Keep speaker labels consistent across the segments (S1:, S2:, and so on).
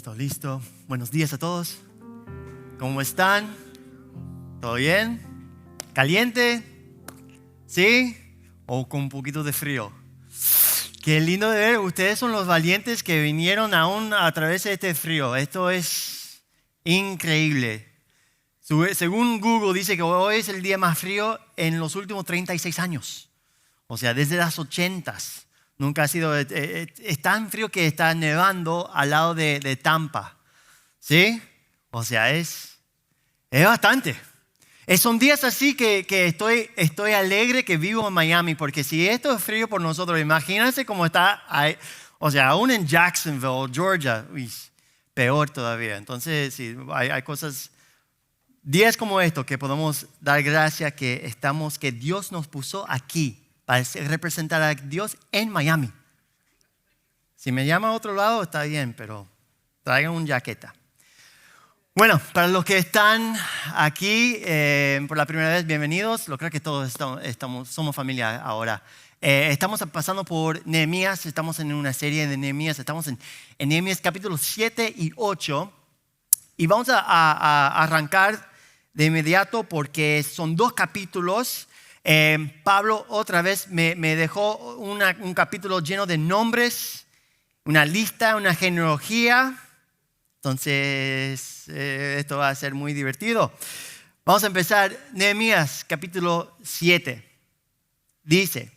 S1: Listo, listo. Buenos días a todos. ¿Cómo están? ¿Todo bien? ¿Caliente? ¿Sí? ¿O con un poquito de frío? Qué lindo de ver. Ustedes son los valientes que vinieron aún a través de este frío. Esto es increíble. Según Google dice que hoy es el día más frío en los últimos 36 años. O sea, desde las 80s. Nunca ha sido, es tan frío que está nevando al lado de Tampa. ¿Sí? O sea, es bastante. Son días así que estoy alegre que vivo en Miami, porque si esto es frío por nosotros, imagínense cómo está, o sea, aún en Jacksonville, Georgia, peor todavía. Entonces, sí, hay cosas, días como estos que podemos dar gracias que Dios nos puso aquí para representar a Dios en Miami. Si me llama a otro lado, está bien, pero traigan una jaqueta. Bueno, para los que están aquí por la primera vez, bienvenidos. Lo creo que todos somos familia ahora. Estamos pasando por Nehemías, estamos en una serie de Nehemías, estamos en Nehemías capítulos 7 y 8. Y vamos a arrancar de inmediato porque son 2 capítulos. Pablo otra vez me dejó un capítulo lleno de nombres, una lista, una genealogía. Entonces, esto va a ser muy divertido. Vamos a empezar. Nehemías capítulo 7. Dice: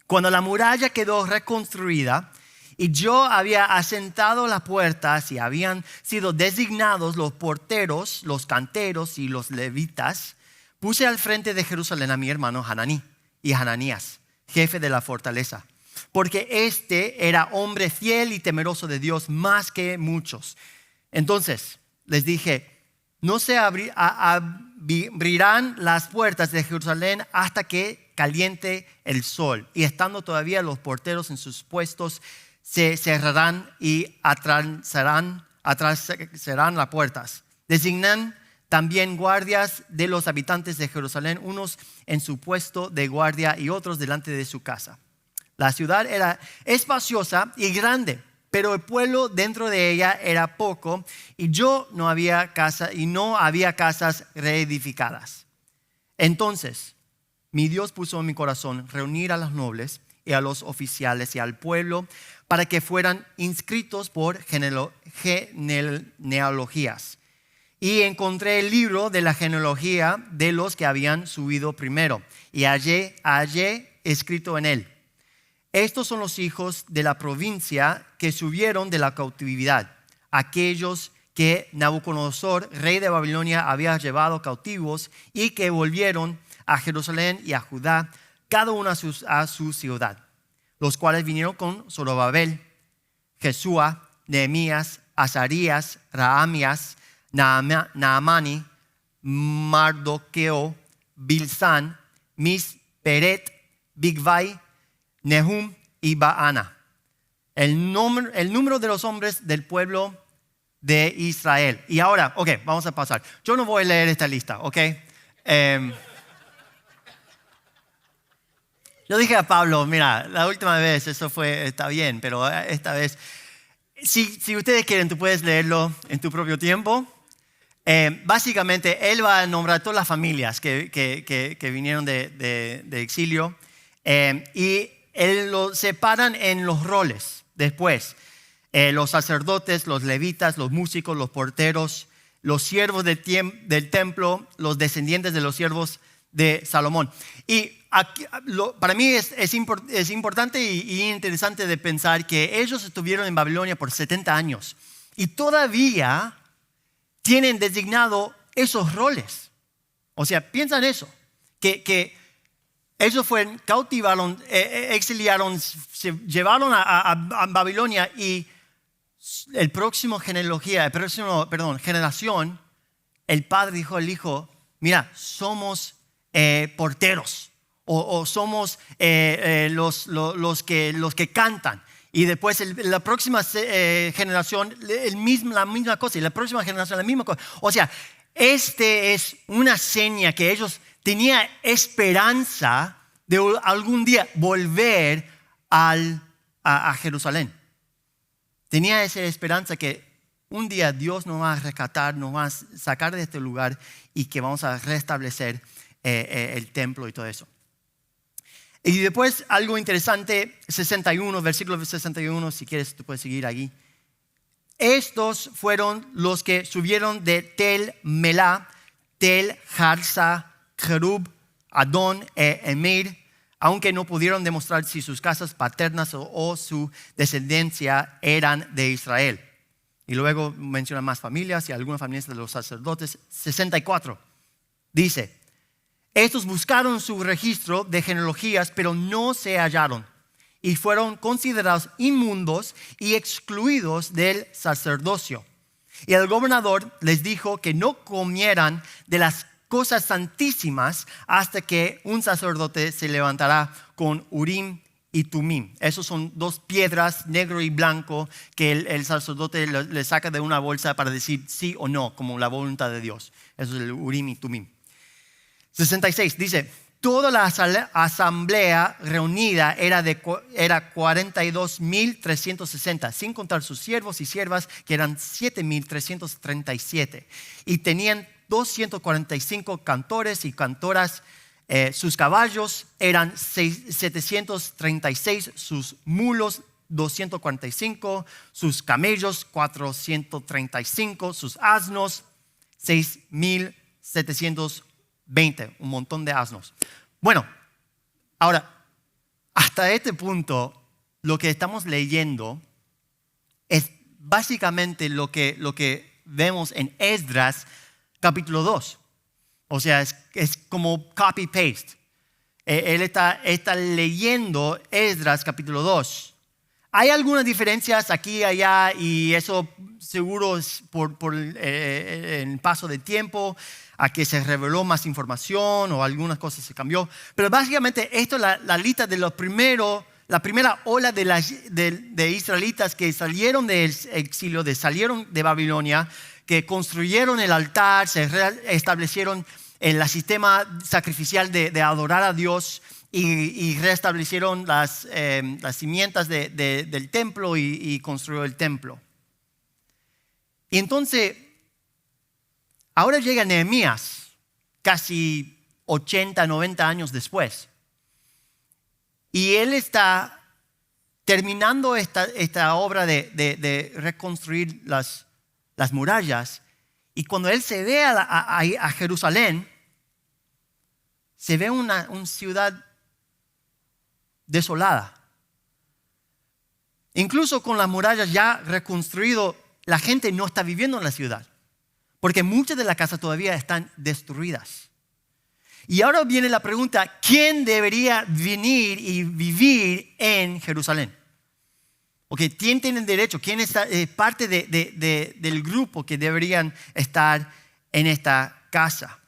S1: cuando la muralla quedó reconstruida y yo había asentado las puertas y habían sido designados los porteros, los canteros y los levitas, puse al frente de Jerusalén a mi hermano Hananí y Hananías, jefe de la fortaleza, porque este era hombre fiel y temeroso de Dios más que muchos. Entonces les dije: no se abrirán las puertas de Jerusalén hasta que caliente el sol. Y estando todavía los porteros en sus puestos, se cerrarán y atrasarán las puertas. Designan también guardias de los habitantes de Jerusalén, unos en su puesto de guardia y otros delante de su casa. La ciudad era espaciosa y grande, pero el pueblo dentro de ella era poco y no había casas reedificadas. Entonces mi Dios puso en mi corazón reunir a los nobles y a los oficiales y al pueblo para que fueran inscritos por genealogías. Y encontré el libro de la genealogía de los que habían subido primero y hallé escrito en él: estos son los hijos de la provincia que subieron de la cautividad, aquellos que Nabucodonosor, rey de Babilonia, había llevado cautivos y que volvieron a Jerusalén y a Judá, cada uno a su ciudad, los cuales vinieron con Zorobabel, Jesúa, Nehemías, Azarías, Raamías, Naamani, Mardoqueo, Bilsán, Misperet, Bigvai, Nehum y Baana. El número de los hombres del pueblo de Israel. Y ahora, vamos a pasar. Yo no voy a leer esta lista, yo dije a Pablo: mira, la última vez está bien, pero esta vez, si ustedes quieren, tú puedes leerlo en tu propio tiempo. Básicamente, él va a nombrar todas las familias que vinieron de exilio y él lo separan en los roles después. Los sacerdotes, los levitas, los músicos, los porteros, los siervos del templo, los descendientes de los siervos de Salomón. Y aquí, para mí es importante y interesante de pensar que ellos estuvieron en Babilonia por 70 años y todavía tienen designado esos roles. O sea, piensan eso, que ellos cautivaron, exiliaron, se llevaron a Babilonia y el próximo generación, el padre dijo al hijo: mira, somos porteros o somos los que cantan. Y después la próxima generación la misma cosa, y la próxima generación la misma cosa. O sea, es una seña que ellos tenían esperanza de algún día volver a Jerusalén. Tenía esa esperanza que un día Dios nos va a rescatar, nos va a sacar de este lugar y que vamos a restablecer el templo y todo eso. Y después algo interesante, 61, versículo 61, si quieres tú puedes seguir aquí. Estos fueron los que subieron de Tel Melá, Tel Harsa, Cherub, Adón e Emir, aunque no pudieron demostrar si sus casas paternas o su descendencia eran de Israel. Y luego menciona más familias y algunas familias de los sacerdotes. 64 dice: estos buscaron su registro de genealogías, pero no se hallaron, y fueron considerados inmundos y excluidos del sacerdocio. Y el gobernador les dijo que no comieran de las cosas santísimas hasta que un sacerdote se levantará con Urim y Tumim. Esos son dos piedras, negro y blanco, que el sacerdote le saca de una bolsa para decir sí o no, como la voluntad de Dios. Eso es el Urim y Tumim. 66 dice: toda la asamblea reunida era 42,360, sin contar sus siervos y siervas, que eran 7,337. Y tenían 245 cantores y cantoras. Sus caballos eran 736, sus mulos 245, sus camellos 435, sus asnos 6,720, un montón de asnos. Bueno, ahora, hasta este punto, lo que estamos leyendo es básicamente lo que vemos en Esdras capítulo 2. O sea, es como copy-paste. Él está leyendo Esdras capítulo 2. Hay algunas diferencias aquí y allá, y eso seguro es por el paso del tiempo, a que se reveló más información o algunas cosas se cambió. Pero básicamente esto es la lista de los primeros, la primera ola de israelitas que salieron del exilio, salieron de Babilonia, que construyeron el altar, se restablecieron el sistema sacrificial de adorar a Dios y restablecieron las cimientas del templo y construyó el templo. Y entonces, ahora llega Nehemías, casi 80, 90 años después. Y él está terminando esta obra de reconstruir las murallas. Y cuando él se ve a Jerusalén, se ve una ciudad desolada. Incluso con las murallas ya reconstruidas, la gente no está viviendo en la ciudad, porque muchas de las casas todavía están destruidas. Y ahora viene la pregunta: ¿quién debería venir y vivir en Jerusalén? Okay, ¿quién tiene derecho? ¿Quién es parte del grupo que deberían estar en esta casa?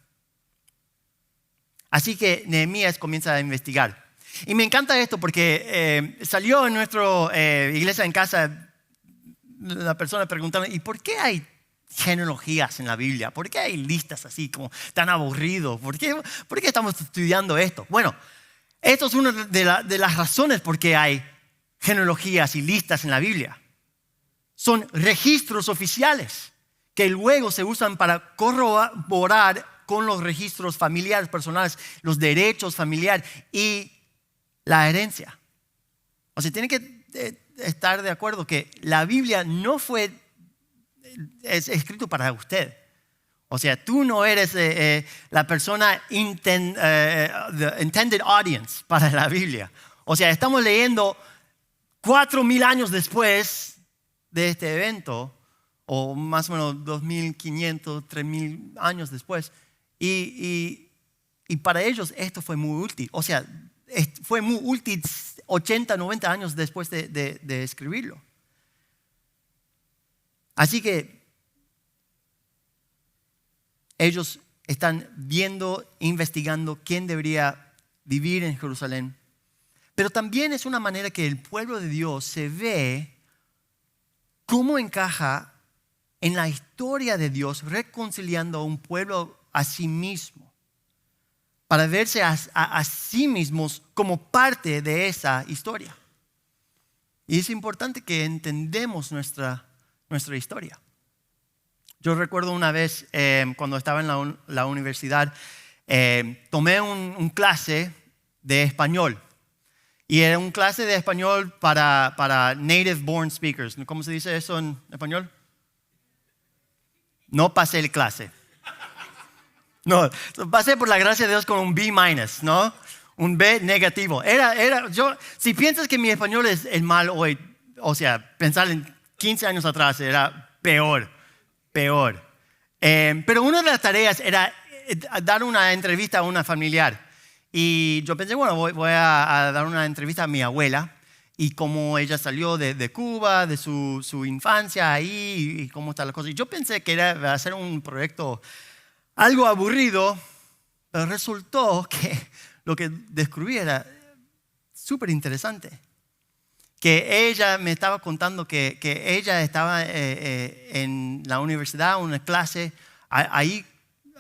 S1: Así que Nehemías comienza a investigar. Y me encanta esto porque salió en nuestra iglesia en casa la persona preguntando: ¿y por qué hay genealogías en la Biblia? ¿Por qué hay listas así como tan aburridos? ¿Por qué estamos estudiando esto? Bueno, esto es una de las razones por qué hay genealogías y listas en la Biblia. Son registros oficiales que luego se usan para corroborar con los registros familiares personales, los derechos familiares y la herencia. O sea, tienen que estar de acuerdo que la Biblia no es escrito para usted. O sea, tú no eres la persona the intended audience para la Biblia. O sea, estamos leyendo 4,000 años después de este evento, o más o menos 2,500, 3,000 años después. Y para ellos esto fue muy útil. O sea, fue muy útil 80, 90 años después de escribirlo. Así que ellos están viendo, investigando quién debería vivir en Jerusalén. Pero también es una manera que el pueblo de Dios se ve cómo encaja en la historia de Dios, reconciliando a un pueblo a sí mismo, para verse a sí mismos como parte de esa historia. Y es importante que entendamos nuestra historia. Yo recuerdo una vez cuando estaba en la universidad, tomé un clase de español. Y era un clase de español para native born speakers. ¿Cómo se dice eso en español? No pasé la clase. No, pasé por la gracia de Dios con un B-, ¿no? Un B negativo. Si piensas que mi español es mal hoy, o sea, pensar en 15 años atrás era peor. Pero una de las tareas era dar una entrevista a una familiar. Y yo pensé, bueno, voy a dar una entrevista a mi abuela y cómo ella salió de Cuba, de su infancia ahí y cómo está la cosa. Y yo pensé que iba a ser un proyecto algo aburrido, pero resultó que lo que descubrí era súper interesante. Que ella me estaba contando que ella estaba en la universidad, en una clase, ahí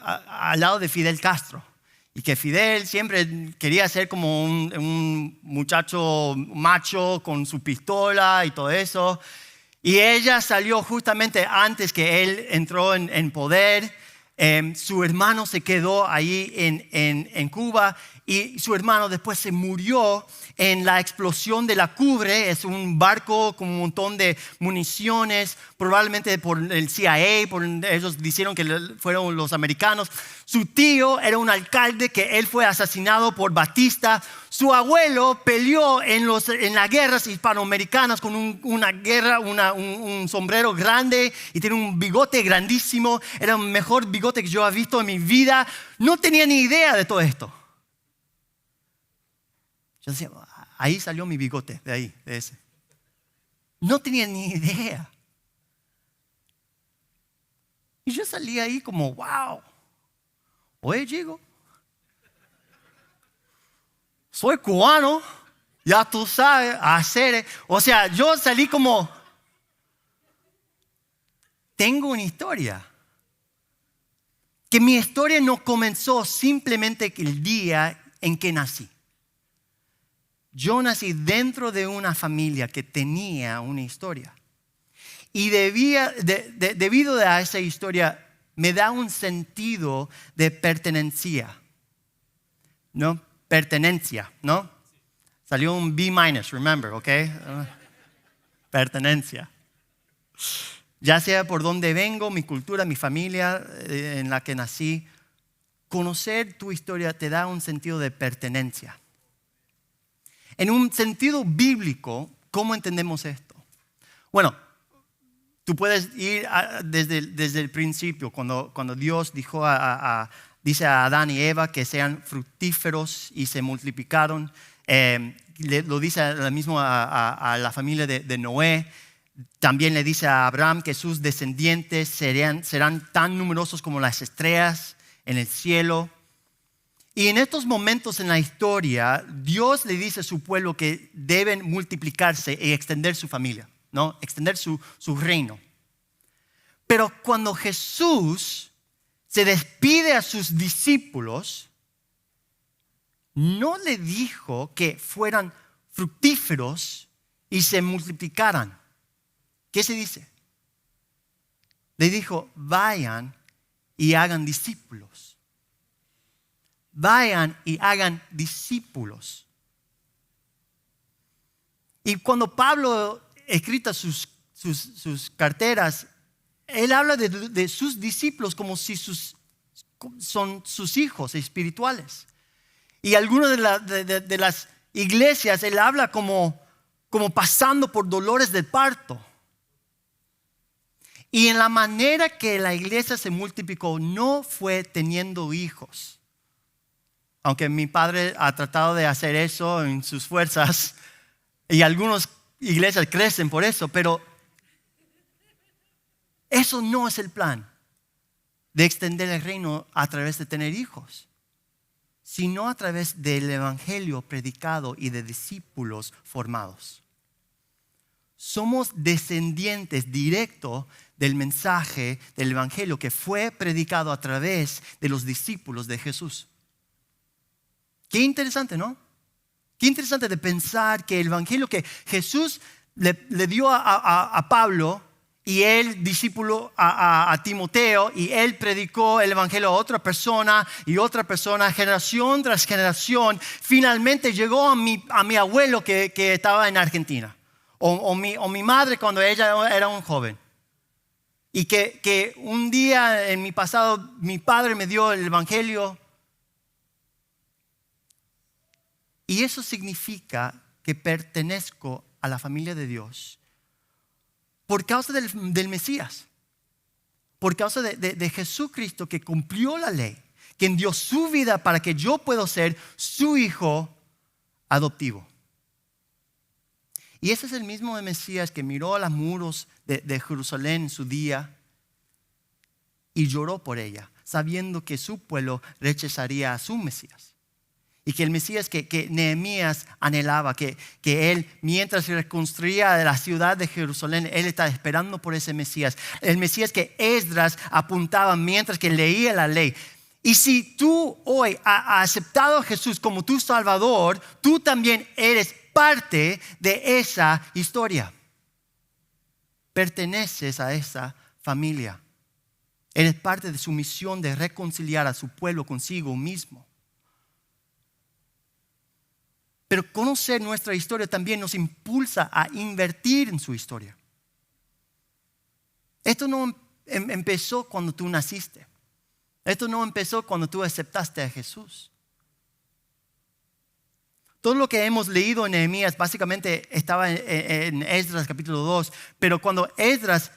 S1: al lado de Fidel Castro. Y que Fidel siempre quería ser como un muchacho macho con su pistola y todo eso. Y ella salió justamente antes que él entró en poder. Su hermano se quedó ahí en Cuba y su hermano después se murió en la explosión de la Cubre. Es un barco con un montón de municiones, probablemente por el CIA, ellos dijeron que fueron los americanos. Su tío era un alcalde que él fue asesinado por Batista. Su abuelo peleó en las guerras hispanoamericanas con un sombrero grande y tiene un bigote grandísimo. Era el mejor bigote que yo he visto en mi vida. No tenía ni idea de todo esto. Yo decía, ahí salió mi bigote, de ese. No tenía ni idea. Y yo salí ahí como, wow. Oye, chico, soy cubano, ya tú sabes, hacer. O sea, yo salí como, tengo una historia. Que mi historia no comenzó simplemente el día en que nací. Yo nací dentro de una familia que tenía una historia. Y debido a esa historia, me da un sentido de pertenencia. ¿No? Pertenencia, ¿no? Salió un B-, remember, ¿ok? Pertenencia. Ya sea por dónde vengo, mi cultura, mi familia en la que nací, conocer tu historia te da un sentido de pertenencia. En un sentido bíblico, ¿cómo entendemos esto? Bueno, tú puedes ir desde el principio, cuando Dios dice a Adán y Eva que sean fructíferos y se multiplicaron. Lo dice mismo a la familia de Noé. También le dice a Abraham que sus descendientes serán tan numerosos como las estrellas en el cielo. Y en estos momentos en la historia, Dios le dice a su pueblo que deben multiplicarse y extender su familia, ¿no? Extender su reino. Pero cuando Jesús se despide a sus discípulos, no le dijo que fueran fructíferos y se multiplicaran. ¿Qué se dice? Le dijo, vayan y hagan discípulos. Vayan y hagan discípulos. Y cuando Pablo escrita sus carteras, él habla de sus discípulos como si son sus hijos espirituales. Y algunas de las iglesias, él habla como pasando por dolores de parto. Y en la manera que la iglesia se multiplicó, no fue teniendo hijos. Aunque mi padre ha tratado de hacer eso en sus fuerzas, y algunas iglesias crecen por eso, pero eso no es el plan de extender el reino a través de tener hijos, sino a través del evangelio predicado y de discípulos formados. Somos descendientes directos del mensaje del evangelio que fue predicado a través de los discípulos de Jesús. Qué interesante, ¿no? Qué interesante de pensar que el evangelio que Jesús le dio a Pablo y él discipuló a Timoteo y él predicó el evangelio a otra persona y otra persona, generación tras generación. Finalmente llegó a mi abuelo que estaba en Argentina o mi madre cuando ella era un joven. Y que un día en mi pasado mi padre me dio el evangelio. Y eso significa que pertenezco a la familia de Dios por causa del Mesías, por causa de Jesucristo que cumplió la ley, quien dio su vida para que yo pueda ser su hijo adoptivo. Y ese es el mismo Mesías que miró a los muros de Jerusalén en su día y lloró por ella, sabiendo que su pueblo rechazaría a su Mesías. Y que el Mesías que Nehemías anhelaba, que él, mientras se reconstruía la ciudad de Jerusalén, él estaba esperando por ese Mesías. El Mesías que Esdras apuntaba mientras que leía la ley. Y si tú hoy has aceptado a Jesús como tu Salvador, tú también eres parte de esa historia. Perteneces a esa familia. Eres parte de su misión de reconciliar a su pueblo consigo mismo. Pero conocer nuestra historia también nos impulsa a invertir en su historia. Esto no empezó cuando tú naciste. Esto no empezó cuando tú aceptaste a Jesús. Todo lo que hemos leído en Nehemías básicamente estaba en Esdras capítulo 2. Pero cuando Esdras,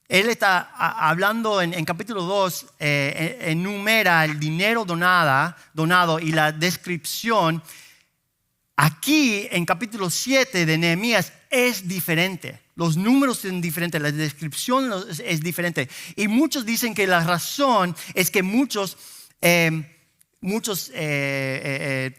S1: él está hablando en capítulo 2, enumera el dinero donado y la descripción. Aquí en capítulo 7 de Nehemías es diferente. Los números son diferentes, la descripción es diferente. Y muchos dicen que la razón es que muchos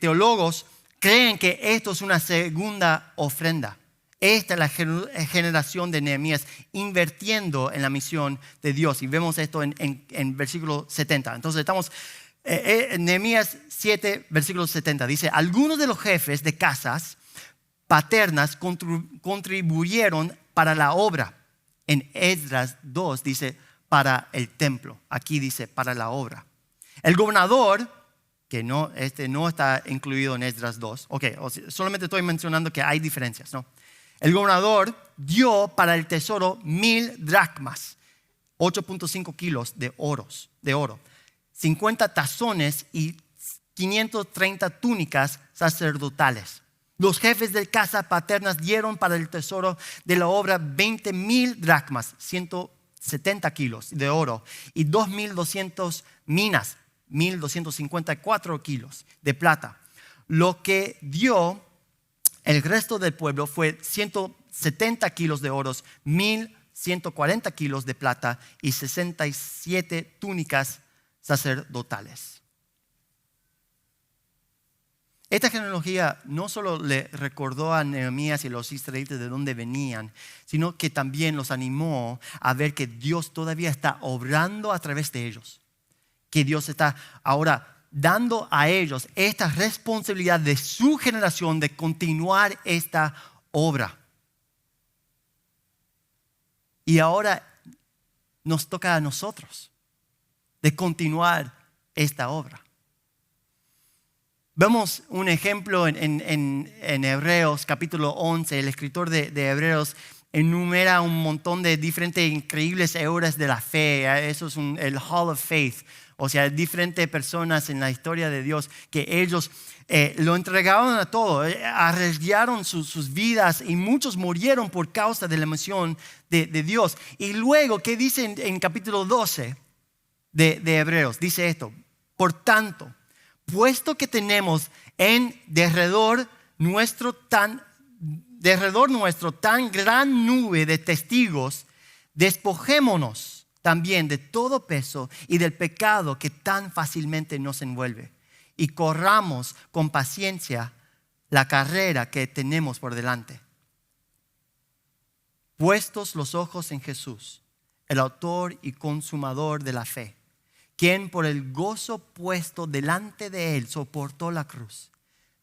S1: teólogos creen que esto es una segunda ofrenda. Esta es la generación de Nehemías invirtiendo en la misión de Dios. Y vemos esto en versículo 70. Entonces estamos... Nehemías 7, versículo 70 dice: algunos de los jefes de casas paternas contribuyeron para la obra. En Esdras 2 dice para el templo. Aquí dice para la obra. El gobernador, que no está incluido en Esdras 2. Solamente estoy mencionando que hay diferencias, ¿no? El gobernador dio para el tesoro 1,000 dracmas, 8.5 kilos de oro. 50 tazones y 530 túnicas sacerdotales. Los jefes de casa paternas dieron para el tesoro de la obra 20,000 dracmas, 170 kilos de oro, y 2,200 minas, 1,254 kilos de plata. Lo que dio el resto del pueblo fue 170 kilos de oro, 1,140 kilos de plata y 67 túnicas sacerdotales. Esta genealogía no solo le recordó a Nehemías y los israelitas de dónde venían, sino que también los animó a ver que Dios todavía está obrando a través de ellos. Que Dios está ahora dando a ellos esta responsabilidad de su generación de continuar esta obra. Y ahora nos toca a nosotros de continuar esta obra. Vemos un ejemplo en Hebreos capítulo 11. El escritor de Hebreos enumera un montón de diferentes increíbles héroes de la fe. Eso es el Hall of Faith. O sea, diferentes personas en la historia de Dios que ellos lo entregaron a todo, arriesgaron sus vidas y muchos murieron por causa de la misión de Dios. Y luego, ¿qué dice en capítulo 12 de Hebreos? Dice esto: por tanto, puesto que tenemos en derredor nuestro tan gran nube de testigos, despojémonos también de todo peso y del pecado que tan fácilmente nos envuelve, y corramos con paciencia la carrera que tenemos por delante. Puestos los ojos en Jesús, el autor y consumador de la fe, quien por el gozo puesto delante de él soportó la cruz,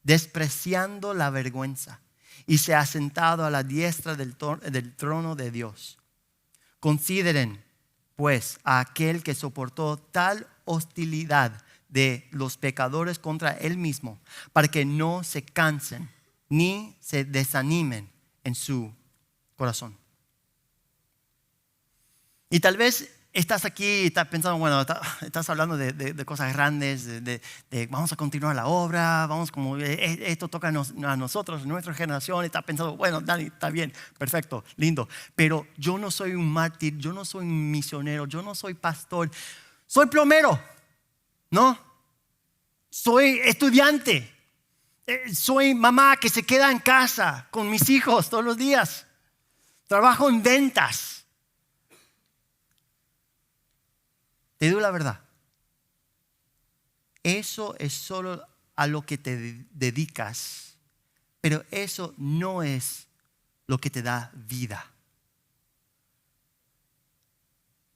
S1: despreciando la vergüenza, y se ha sentado a la diestra del trono de Dios. Consideren, pues, a aquel que soportó tal hostilidad de los pecadores contra él mismo, para que no se cansen ni se desanimen en su corazón. Y tal vez estás aquí y estás pensando, bueno, estás hablando de cosas grandes, de vamos a continuar la obra, vamos como esto toca a nosotros, nuestra generación. Y estás pensando, bueno, Dani, está bien, perfecto, lindo. Pero yo no soy un mártir, yo no soy un misionero, yo no soy pastor, soy plomero, ¿no? Soy estudiante, soy mamá que se queda en casa con mis hijos todos los días, trabajo en ventas. Te digo la verdad, eso es solo a lo que te dedicas, pero eso no es lo que te da vida.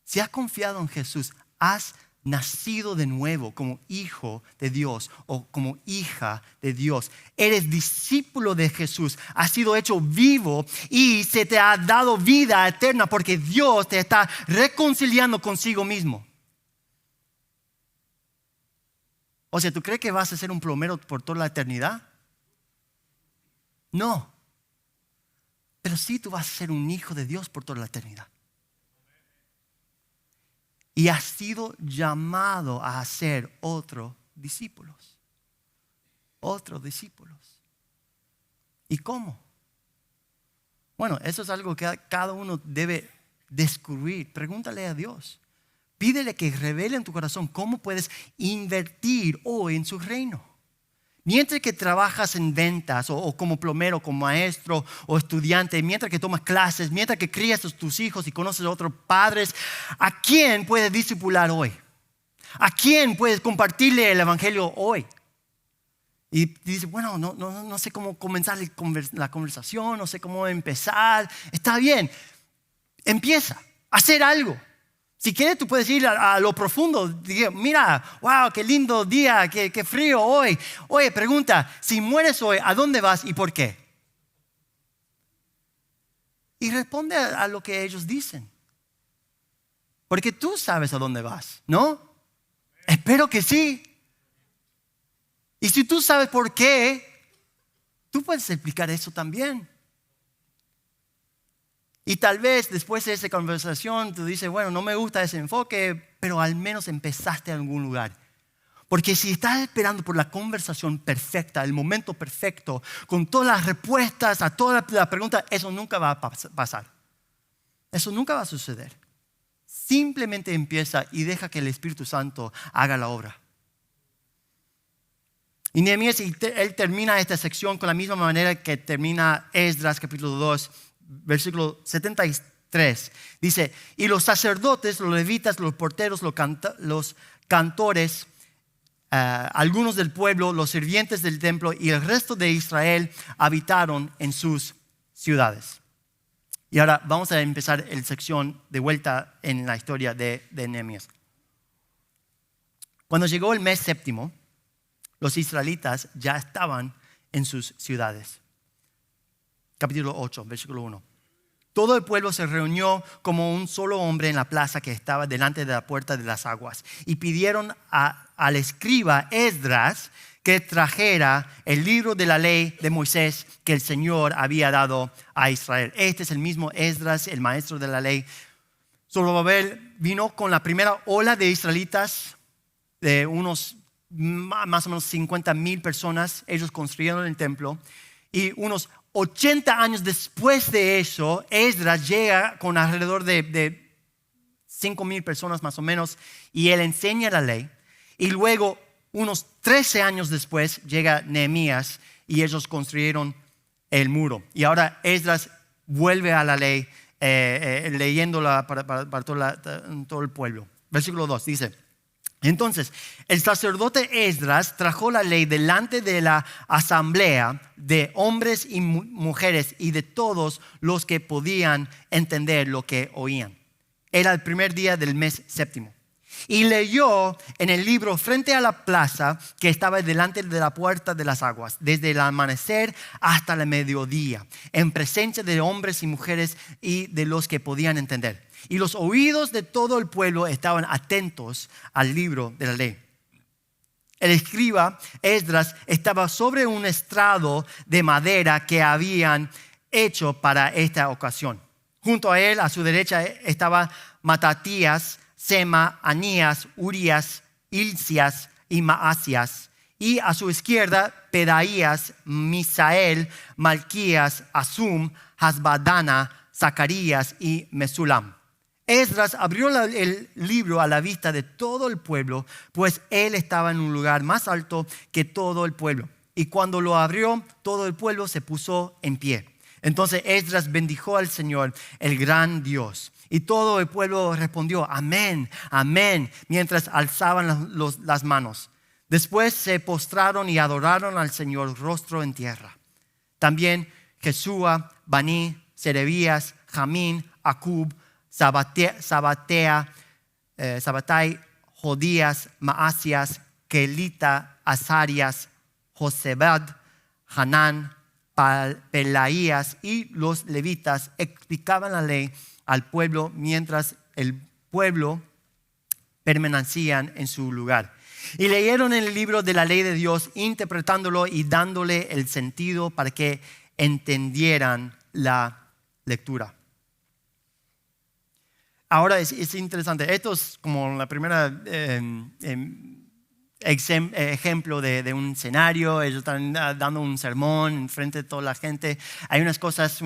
S1: Si has confiado en Jesús, has nacido de nuevo como hijo de Dios o como hija de Dios. Eres discípulo de Jesús, has sido hecho vivo y se te ha dado vida eterna porque Dios te está reconciliando consigo mismo. O sea, ¿tú crees que vas a ser un plomero por toda la eternidad? No. Pero sí tú vas a ser un hijo de Dios por toda la eternidad. Y has sido llamado a ser otros discípulos. Otros discípulos. ¿Y cómo? Bueno, eso es algo que cada uno debe descubrir. Pregúntale a Dios. Pídele que revele en tu corazón cómo puedes invertir hoy en su reino. Mientras que trabajas en ventas o como plomero, como maestro o estudiante, mientras que tomas clases, mientras que crías a tus hijos y conoces a otros padres, ¿a quién puedes discipular hoy? ¿A quién puedes compartirle el evangelio hoy? Y dice, bueno, no sé cómo comenzar la conversación, no sé cómo empezar. Está bien, empieza a hacer algo. Si quieres, tú puedes ir a lo profundo. Mira, wow, qué lindo día, qué frío hoy. Oye, pregunta, si mueres hoy, ¿a dónde vas y por qué? Y responde a lo que ellos dicen. Porque tú sabes a dónde vas, ¿no? Espero que sí. Y si tú sabes por qué, tú puedes explicar eso también. Y tal vez después de esa conversación tú dices, bueno, no me gusta ese enfoque, pero al menos empezaste en algún lugar. Porque si estás esperando por la conversación perfecta, el momento perfecto, con todas las respuestas a todas las preguntas, eso nunca va a pasar. Eso nunca va a suceder. Simplemente empieza y deja que el Espíritu Santo haga la obra. Y Nehemías, él termina esta sección con la misma manera que termina Esdras capítulo 2, versículo 73. Dice, y los sacerdotes, los levitas, los porteros, los cantores, algunos del pueblo, los sirvientes del templo y el resto de Israel habitaron en sus ciudades. Y ahora vamos a empezar la sección de vuelta en la historia de Nehemías. Cuando llegó el mes séptimo, los israelitas ya estaban en sus ciudades. Capítulo 8, versículo 1. Todo el pueblo se reunió como un solo hombre en la plaza que estaba delante de la puerta de las aguas. Y pidieron al escriba Esdras que trajera el libro de la ley de Moisés que el Señor había dado a Israel. Este es el mismo Esdras, el maestro de la ley. Zorobabel vino con la primera ola de israelitas, de unos más o menos 50,000 personas. Ellos construyeron el templo. Y unos 80 años después de eso, Esdras llega con alrededor de 5,000 personas más o menos y él enseña la ley. Y luego, unos 13 años después, llega Nehemías y ellos construyeron el muro. Y ahora Esdras vuelve a la ley leyéndola para todo el pueblo. Versículo 2 dice, entonces, el sacerdote Esdras trajo la ley delante de la asamblea de hombres y mujeres y de todos los que podían entender lo que oían. Era el primer día del mes séptimo. y leyó en el libro frente a la plaza que estaba delante de la puerta de las aguas, desde el amanecer hasta el mediodía, en presencia de hombres y mujeres y de los que podían entender. Y los oídos de todo el pueblo estaban atentos al libro de la ley. El escriba Esdras estaba sobre un estrado de madera que habían hecho para esta ocasión. Junto a él, a su derecha, estaba Matatías, Sema, Anías, Urías, Hilcias y Maasías. Y a su izquierda, Pedaías, Misael, Malquías, Asum, Hasbadana, Zacarías y Mesulam. Esdras abrió el libro a la vista de todo el pueblo, pues él estaba en un lugar más alto que todo el pueblo. Y cuando lo abrió, todo el pueblo se puso en pie. Entonces Esdras bendijo al Señor, el gran Dios. Y todo el pueblo respondió, amén, amén, mientras alzaban las manos. Después se postraron y adoraron al Señor rostro en tierra. También Jesúa, Baní, Serebías, Jamín, Acub, Sabatai, Jodías, Maasías, Kelita, Azarias, Josebad, Hanán, Pelaías y los levitas explicaban la ley al pueblo mientras el pueblo permanecían en su lugar. Y leyeron el libro de la ley de Dios, interpretándolo y dándole el sentido para que entendieran la lectura. Ahora es interesante, esto es como la primera ejemplo de un escenario. Ellos están dando un sermón en frente de toda la gente. Hay unas cosas,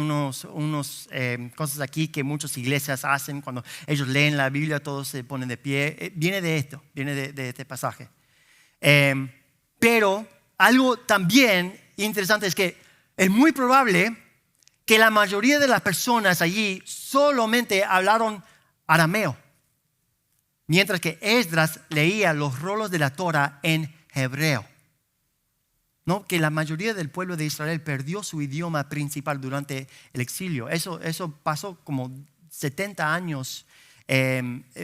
S1: cosas aquí que muchas iglesias hacen cuando ellos leen la Biblia, todos se ponen de pie. Viene de esto, viene de este pasaje. Pero algo también interesante es que es muy probable que la mayoría de las personas allí solamente hablaron arameo, mientras que Esdras leía los rollos de la Torah en hebreo. ¿No? Que la mayoría del pueblo de Israel perdió su idioma principal durante el exilio. Eso pasó como 70 años,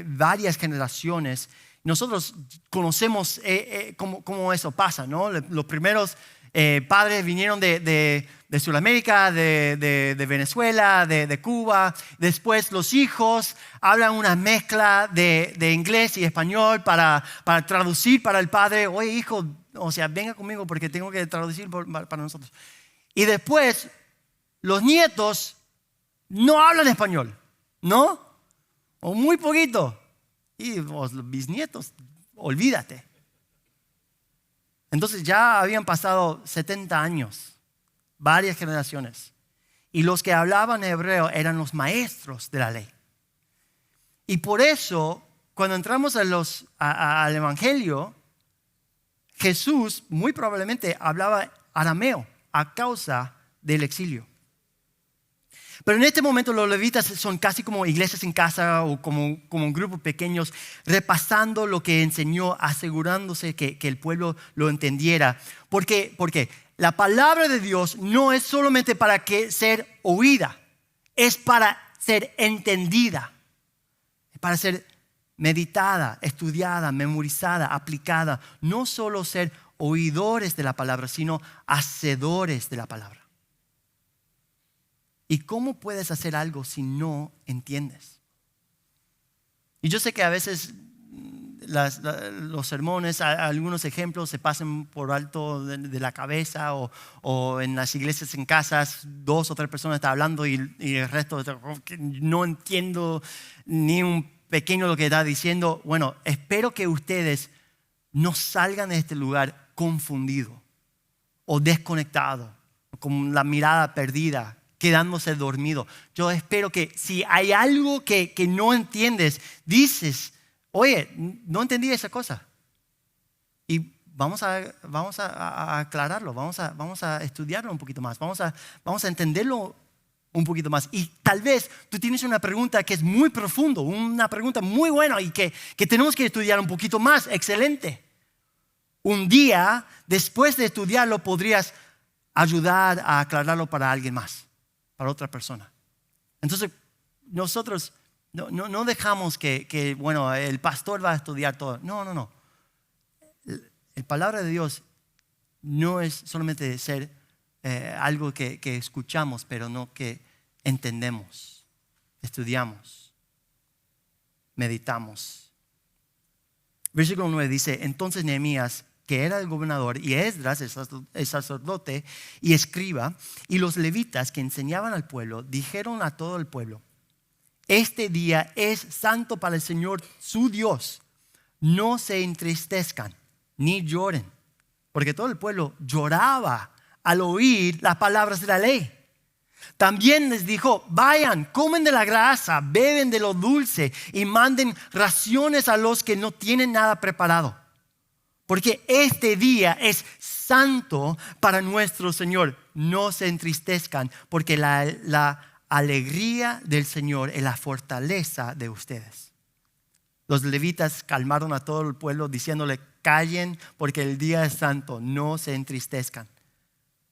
S1: varias generaciones. Nosotros conocemos cómo eso pasa, ¿no? Los primeros padres vinieron de Sudamérica, de Venezuela, de Cuba. Después los hijos hablan una mezcla de inglés y español para traducir para el padre. Oye, hijo, o sea, venga conmigo porque tengo que traducir para nosotros. Y después los nietos no hablan español, ¿no? O muy poquito. Y los bisnietos, olvídate. Entonces ya habían pasado 70 años, varias generaciones. Y los que hablaban hebreo eran los maestros de la ley. Y por eso, cuando entramos al Evangelio, Jesús muy probablemente hablaba arameo a causa del exilio. Pero en este momento los levitas son casi como iglesias en casa o como grupos pequeños, repasando lo que enseñó, asegurándose que el pueblo lo entendiera. Porque la palabra de Dios no es solamente para ser oída, es para ser entendida, es para ser meditada, estudiada, memorizada, aplicada. No solo ser oidores de la palabra, sino hacedores de la palabra. ¿Y cómo puedes hacer algo si no entiendes? Y yo sé que a veces los sermones, algunos ejemplos se pasan por alto de la cabeza o en las iglesias en casas 2 o 3 personas están hablando y el resto no entiendo ni un pequeño lo que está diciendo. Bueno, espero que ustedes no salgan de este lugar confundidos o desconectados, con la mirada perdida, quedándose dormido. Yo espero que si hay algo que no entiendes, dices, oye, no entendí esa cosa. Y vamos a aclararlo, vamos a estudiarlo un poquito más, vamos a entenderlo un poquito más. Y tal vez tú tienes una pregunta que es muy profundo, una pregunta muy buena y que tenemos que estudiar un poquito más. Excelente. Un día, después de estudiarlo, podrías ayudar a aclararlo para alguien más, para otra persona. Entonces, nosotros No dejamos que, bueno, el pastor va a estudiar todo. No. La palabra de Dios no es solamente ser algo que escuchamos, pero no que entendemos, estudiamos, meditamos. Versículo 9 dice, entonces Nehemías, que era el gobernador, y Esdras, el sacerdote y escriba, y los levitas que enseñaban al pueblo, dijeron a todo el pueblo, este día es santo para el Señor su Dios. No se entristezcan ni lloren, porque todo el pueblo lloraba al oír las palabras de la ley. También les dijo, vayan, comen de la grasa, beben de lo dulce y manden raciones a los que no tienen nada preparado. Porque este día es santo para nuestro Señor. No se entristezcan, porque la alegría del Señor es la fortaleza de ustedes. Los levitas calmaron a todo el pueblo diciéndole, callen porque el día es santo, no se entristezcan.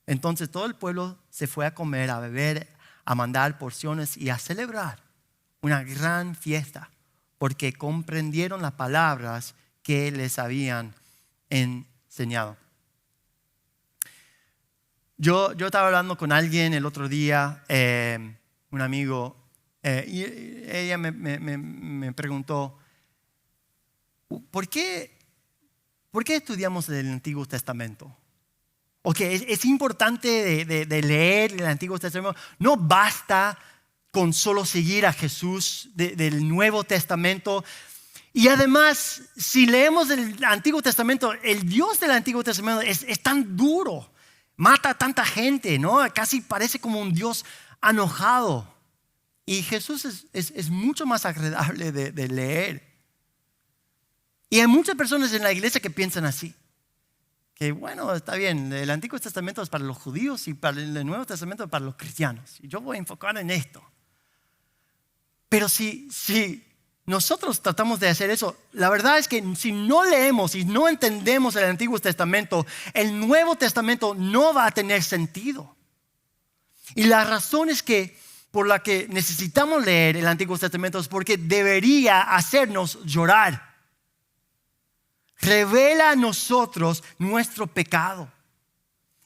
S1: Entonces todo el pueblo se fue a comer, a beber, a mandar porciones y a celebrar una gran fiesta, porque comprendieron las palabras que les habían enseñado. Yo estaba hablando con alguien el otro día, un amigo, y ella me preguntó, ¿por qué estudiamos el Antiguo Testamento? Es importante de leer el Antiguo Testamento. No basta con solo seguir a Jesús del Nuevo Testamento. Y además, si leemos el Antiguo Testamento, el Dios del Antiguo Testamento es tan duro. Mata a tanta gente, ¿no? Casi parece como un Dios enojado. Y Jesús es mucho más agradable de leer. Y hay muchas personas en la iglesia que piensan así. Que bueno, está bien, el Antiguo Testamento es para los judíos y para el Nuevo Testamento es para los cristianos. Y yo voy a enfocar en esto. Pero si nosotros tratamos de hacer eso, la verdad es que si no leemos y no entendemos el Antiguo Testamento, el Nuevo Testamento no va a tener sentido. Y la razón es que por la que necesitamos leer el Antiguo Testamento es porque debería hacernos llorar. Revela a nosotros nuestro pecado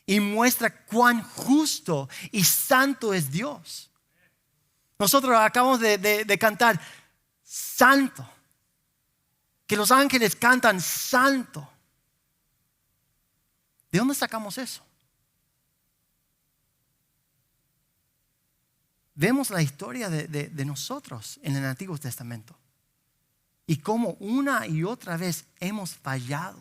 S1: y muestra cuán justo y santo es Dios. Nosotros acabamos de cantar santo, que los ángeles cantan santo. ¿De dónde sacamos eso? Vemos la historia de nosotros en el Antiguo Testamento. Y cómo una y otra vez hemos fallado.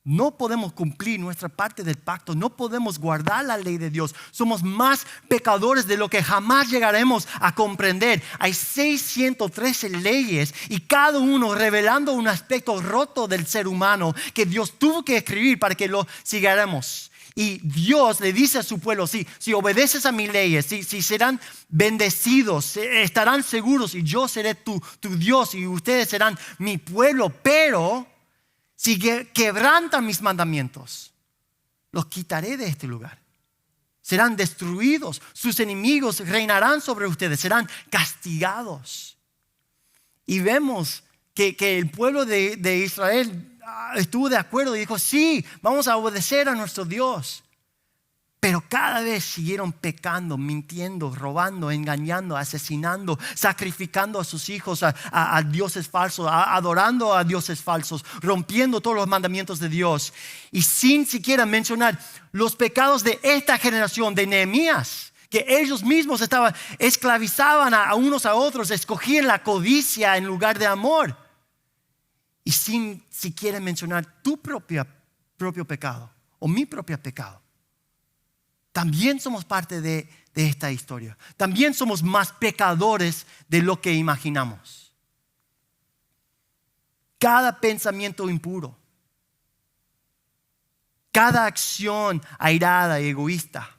S1: No podemos cumplir nuestra parte del pacto. No podemos guardar la ley de Dios. Somos más pecadores de lo que jamás llegaremos a comprender. Hay 613 leyes y cada uno revelando un aspecto roto del ser humano que Dios tuvo que escribir para que lo sigamos. Y Dios le dice a su pueblo, si obedeces a mis leyes, si serán bendecidos, estarán seguros y yo seré tu Dios y ustedes serán mi pueblo. Pero si quebrantan mis mandamientos, los quitaré de este lugar. Serán destruidos, sus enemigos reinarán sobre ustedes, serán castigados. Y vemos que el pueblo de Israel estuvo de acuerdo y dijo, sí, vamos a obedecer a nuestro Dios. Pero cada vez siguieron pecando, mintiendo, robando, engañando, asesinando, sacrificando a sus hijos a dioses falsos, adorando a dioses falsos, rompiendo todos los mandamientos de Dios. Y sin siquiera mencionar los pecados de esta generación de Nehemías, que ellos mismos esclavizaban a unos a otros, escogían la codicia en lugar de amor. Y sin siquiera mencionar tu propio pecado o mi propio pecado. También somos parte de esta historia. También somos más pecadores de lo que imaginamos. Cada pensamiento impuro, cada acción airada y egoísta,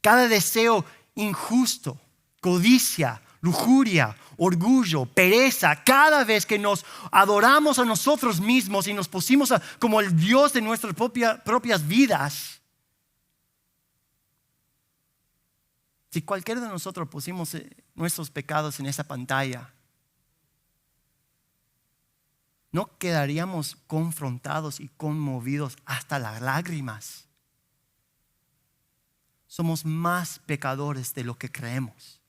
S1: cada deseo injusto, codicia, lujuria, orgullo, pereza, cada vez que nos adoramos a nosotros mismos y nos pusimos como el Dios de nuestras propias vidas, Si cualquiera de nosotros pusimos nuestros pecados en esa pantalla, no quedaríamos confrontados y conmovidos hasta las lágrimas. Somos más pecadores de lo que creemos.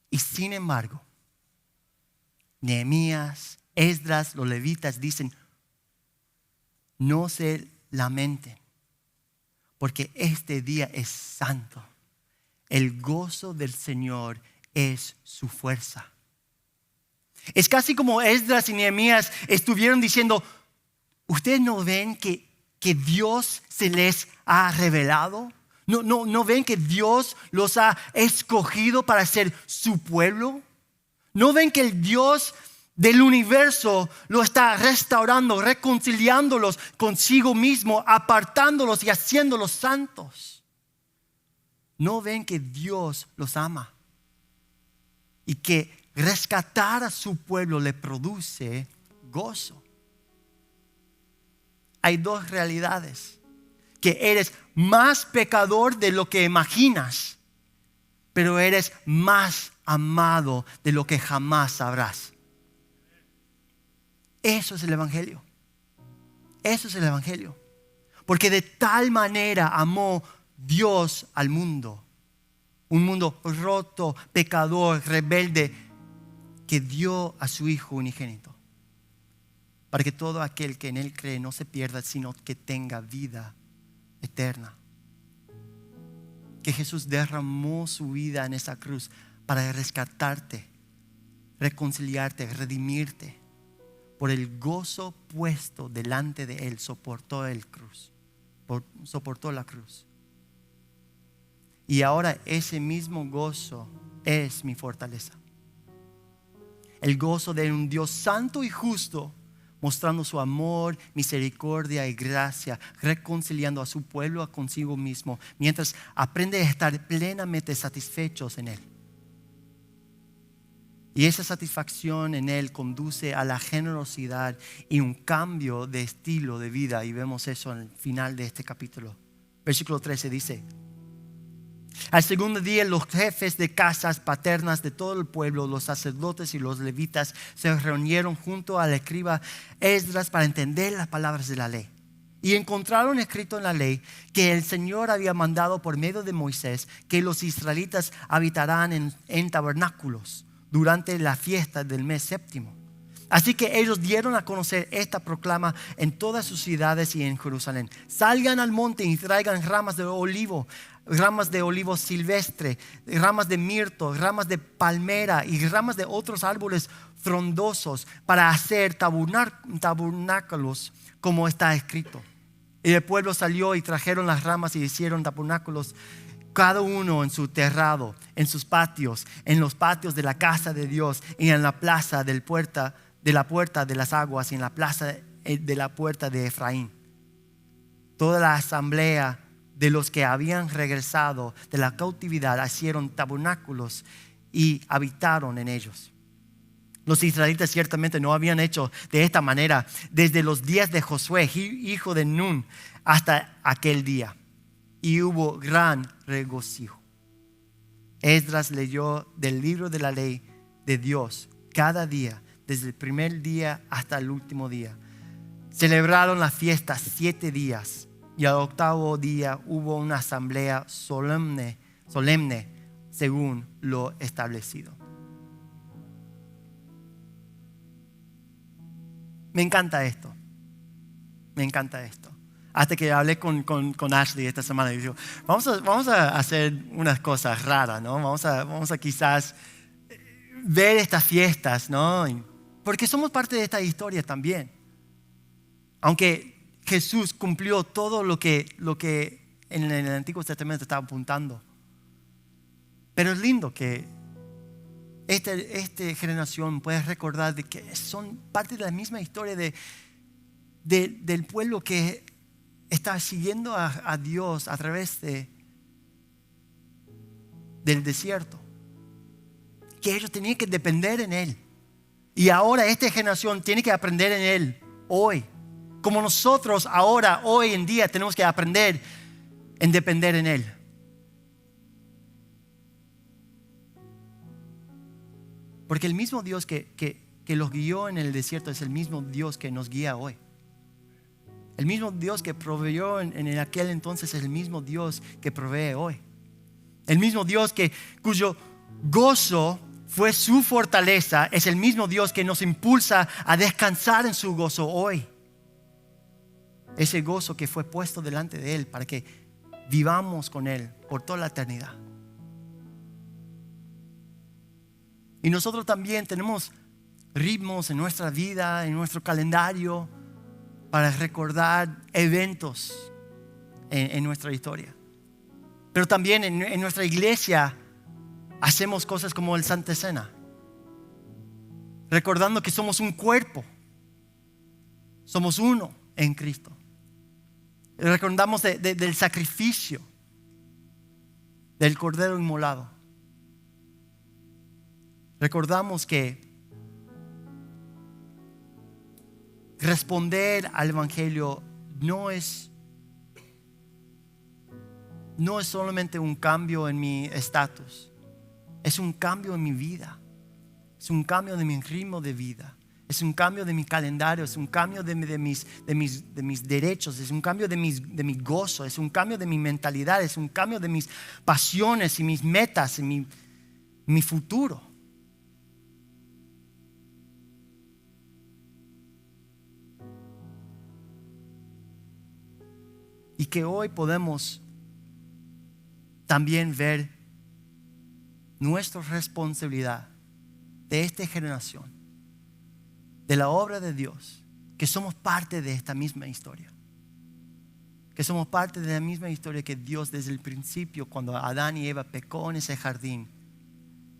S1: Y sin embargo, Nehemías, Esdras, los levitas dicen, no se lamenten, porque este día es santo. El gozo del Señor es su fuerza. Es casi como Esdras y Nehemías estuvieron diciendo, ¿ustedes no ven que Dios se les ha revelado? ¿No ven que Dios los ha escogido para ser su pueblo? ¿No ven que el Dios del universo lo está restaurando, reconciliándolos consigo mismo, apartándolos y haciéndolos santos? ¿No ven que Dios los ama? Y que rescatar a su pueblo le produce gozo. Hay dos realidades: que eres más pecador de lo que imaginas, pero eres más amado de lo que jamás sabrás. Eso es el Evangelio. Eso es el Evangelio. Porque de tal manera amó Dios al mundo, un mundo roto, pecador, rebelde, que dio a su Hijo unigénito, para que todo aquel que en Él cree no se pierda, sino que tenga vida eterna. Que Jesús derramó su vida en esa cruz para rescatarte, reconciliarte, redimirte. Por el gozo puesto delante de Él, soportó la cruz. Y ahora ese mismo gozo es mi fortaleza. El gozo de un Dios santo y justo, mostrando su amor, misericordia y gracia, reconciliando a su pueblo consigo mismo, mientras aprende a estar plenamente satisfechos en Él. Y esa satisfacción en Él conduce a la generosidad y un cambio de estilo de vida. Y vemos eso al final de este capítulo. Versículo 13 dice: al segundo día los jefes de casas paternas de todo el pueblo, los sacerdotes y los levitas, se reunieron junto al escriba Esdras para entender las palabras de la ley. Y encontraron escrito en la ley que el Señor había mandado por medio de Moisés que los israelitas habitarán en tabernáculos durante la fiesta del mes séptimo. Así que ellos dieron a conocer esta proclama en todas sus ciudades y en Jerusalén: salgan al monte y traigan ramas de olivo silvestre, ramas de mirto, ramas de palmera y ramas de otros árboles frondosos para hacer tabernáculos como está escrito. Y el pueblo salió y trajeron las ramas y hicieron tabernáculos, cada uno en su terrado, en sus patios, en los patios de la casa de Dios y en la plaza de la puerta de las aguas y en la plaza de la puerta de Efraín. Toda la asamblea de los que habían regresado de la cautividad hicieron tabernáculos y habitaron en ellos. Los israelitas ciertamente no habían hecho de esta manera desde los días de Josué, hijo de Nun, hasta aquel día. Y hubo gran regocijo. Esdras leyó del libro de la ley de Dios cada día, desde el primer día hasta el último día. Celebraron la fiesta 7 días y al 8º día hubo una asamblea solemne según lo establecido. Me encanta esto. Hasta que hablé con Ashley esta semana y dijo, vamos a hacer unas cosas raras, ¿no? Vamos a quizás ver estas fiestas, ¿no? Porque somos parte de esta historia también. Aunque Jesús cumplió todo lo que en el Antiguo Testamento estaba apuntando. Pero es lindo que esta generación pueda recordar de que son parte de la misma historia del pueblo que está siguiendo a Dios a través del desierto. Que ellos tenían que depender en Él. Y ahora esta generación tiene que aprender en Él hoy. Como nosotros ahora, hoy en día, tenemos que aprender en depender en Él. Porque el mismo Dios que los guió en el desierto es el mismo Dios que nos guía hoy. El mismo Dios que proveyó en aquel entonces es el mismo Dios que provee hoy. El mismo Dios cuyo gozo fue su fortaleza es el mismo Dios que nos impulsa a descansar en su gozo hoy. Ese gozo que fue puesto delante de Él para que vivamos con Él por toda la eternidad. Y nosotros también tenemos ritmos en nuestra vida, en nuestro calendario, para recordar eventos en nuestra historia. Pero también en nuestra iglesia hacemos cosas como el Santa Cena, recordando que somos un cuerpo, somos uno en Cristo. Recordamos del sacrificio del Cordero inmolado. Recordamos que responder al Evangelio no es solamente un cambio en mi estatus, es un cambio en mi vida, es un cambio de mi ritmo de vida, es un cambio de mi calendario, es un cambio de mis derechos, es un cambio de mi gozo, es un cambio de mi mentalidad, es un cambio de mis pasiones y mis metas y mi futuro. Y que hoy podemos también ver nuestra responsabilidad de esta generación, de la obra de Dios, que somos parte de esta misma historia. Que somos parte de la misma historia que Dios desde el principio, cuando Adán y Eva pecó en ese jardín,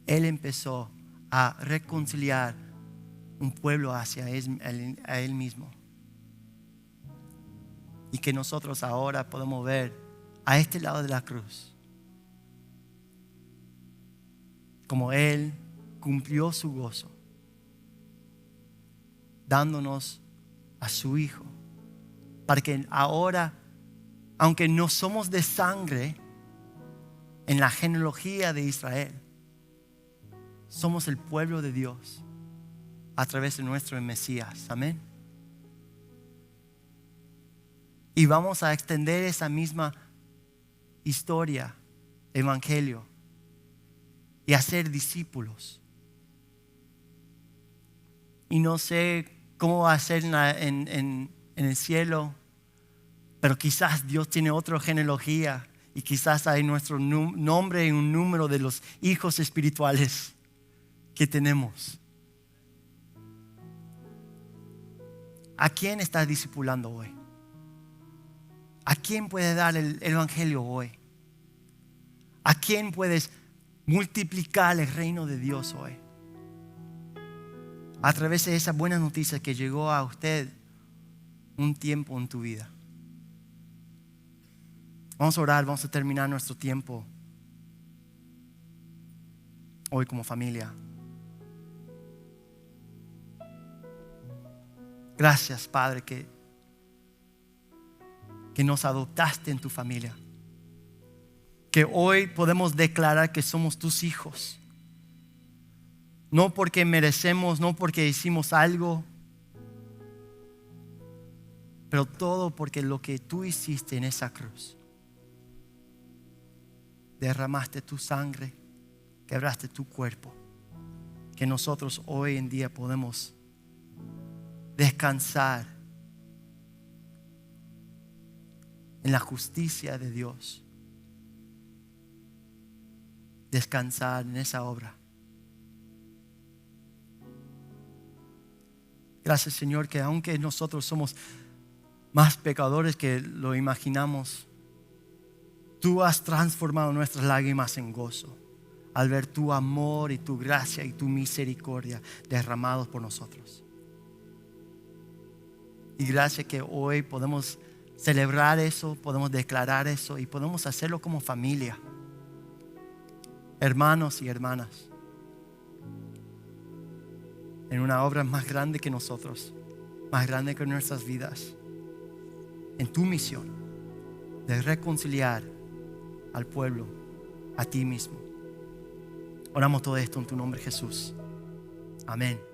S1: Él empezó a reconciliar un pueblo hacia Él mismo. Y que nosotros ahora podemos ver a este lado de la cruz como Él cumplió su gozo, dándonos a su Hijo, para que ahora, aunque no somos de sangre en la genealogía de Israel, somos el pueblo de Dios a través de nuestro Mesías. Amén. Y vamos a extender esa misma historia, evangelio, y hacer discípulos. Y no sé cómo va a ser en el cielo, pero quizás Dios tiene otra genealogía y quizás hay nuestro nombre y un número de los hijos espirituales que tenemos. ¿A quién estás discipulando hoy? ¿A quién puedes dar el evangelio hoy? ¿A quién puedes multiplicar el reino de Dios hoy? A través de esa buena noticia que llegó a usted un tiempo en tu vida. Vamos a orar, vamos a terminar nuestro tiempo hoy como familia. Gracias, Padre, que nos adoptaste en tu familia. Que hoy podemos declarar que somos tus hijos. No porque merecemos, no porque hicimos algo, pero todo porque lo que tú hiciste en esa cruz. Derramaste tu sangre, quebraste tu cuerpo. Que nosotros hoy en día podemos descansar en la justicia de Dios. Descansar en esa obra. Gracias, Señor, que aunque nosotros somos más pecadores que lo imaginamos, tú has transformado nuestras lágrimas en gozo al ver tu amor y tu gracia y tu misericordia derramados por nosotros. Y gracias que hoy podemos celebrar eso, podemos declarar eso y podemos hacerlo como familia, hermanos y hermanas, en una obra más grande que nosotros, más grande que nuestras vidas, en tu misión de reconciliar al pueblo a ti mismo. Oramos todo esto en tu nombre, Jesús. Amén.